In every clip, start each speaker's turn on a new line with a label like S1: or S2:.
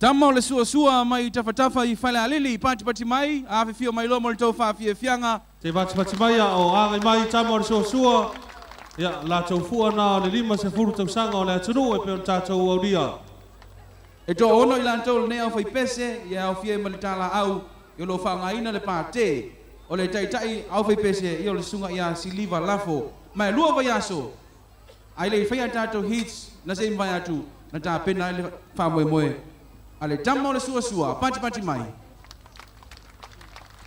S1: Tama le sua mai tafatafa I fale alili pati mai a fio mai lo mo tau fa fia fianga
S2: te pati mai o a mai tama le sua ya la tau fu na le lima se furu tau sanga o le tunu e pe ta tau au dia
S1: e to ono I lantou ne au fai pese ia au fia mai tala au yo lo fa ngaina le pate o le tai au fai pese yo le sunga ia siliva lafo mai lua vai aso ai le fai tato hits na se vai atu na ta pena le fa moe ale tama le sua pati mai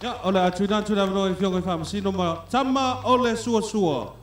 S2: ya ole atu na tu na no fio ko fa masino ma tama ole sua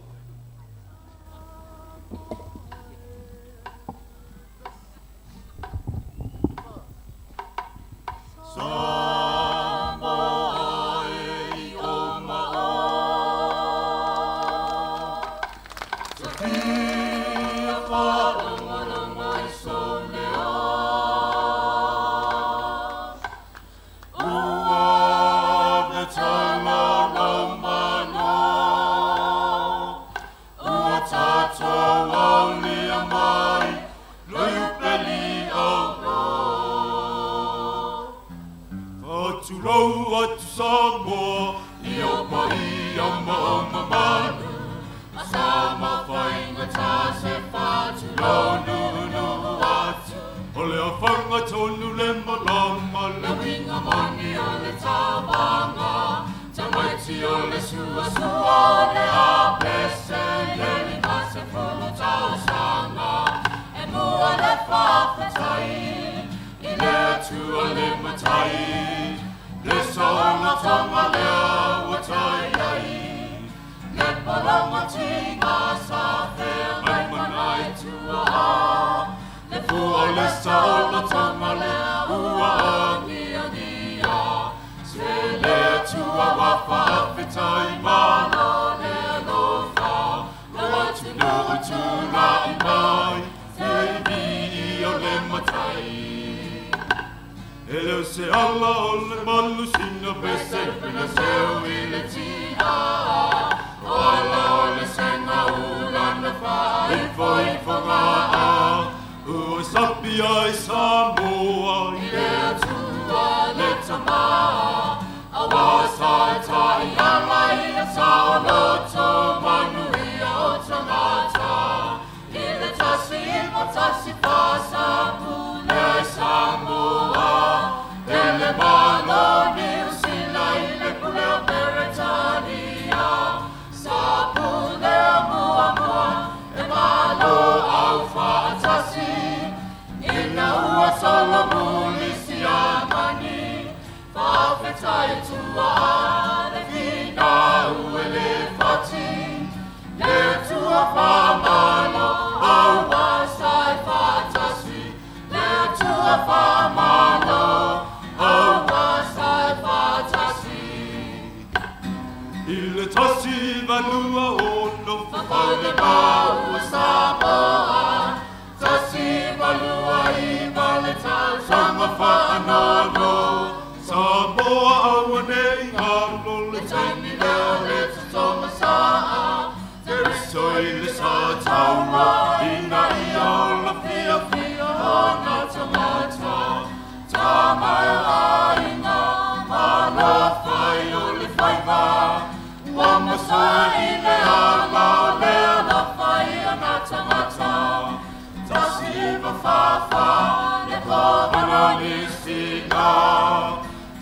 S3: Se alla olle mallu singa pesse pina seu ile tia alla olle senga ulana fa info ma o sapi ai samoa ile tua le tama awasa tai alai saolo to manui o tamata ile tasi pasa pule samoa ele malo ni usila ile kule Britania sapule mua e malo au fatasi ina ua solo mulisi amani fafetai tua le vina uele fati le tua famalo au wasai fatasi le tua famalo il tassi valua ono fafale mau Samoa tassi valua I vale tau sama whanano Samoa awane I halo le taimi leo le tatoma saa Terisoi le sa tauma ina I ola fia hona tamata Tamai aina malo fai o le faiva Wama sa ile ala le ala fai ana tamata Tasiva fafa le kovana ni singa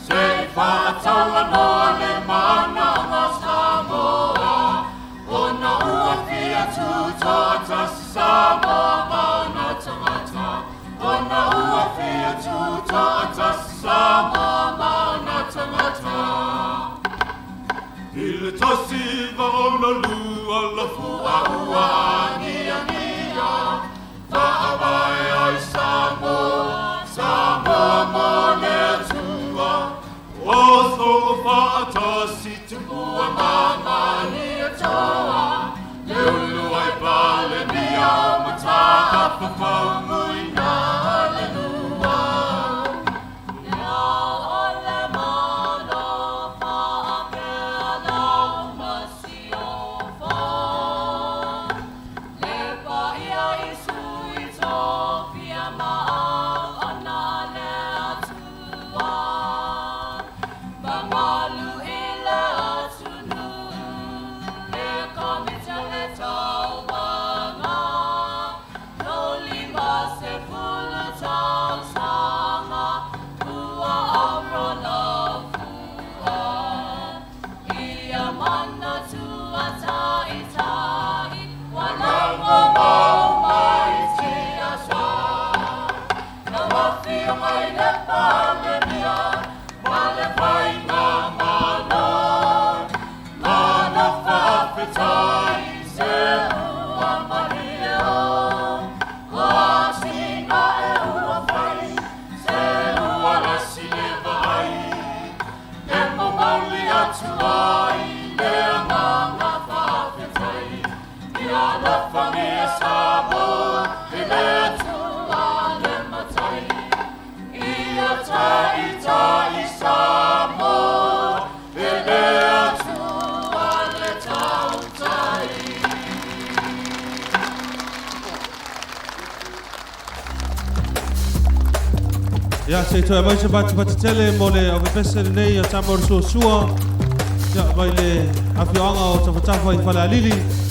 S3: Se fatala no le mana na Samoa Ona ua fia tuto tasi Samoa na tamata Ona ua fia tuto tasi Samoa na tamata Il tasiva ona lua la fua ua nia Fa avai ai Samoa mone tua Oso fa atasi tupua mama nia toa Leulu ai pale mia mata apapa muina hallelujah
S4: Lepa ia isu itopia ma ana le
S2: Ya se to mai se batu tele mo le o pese nei a tamor so sua. Ya vai le afioanga o tawatafa I fala lili.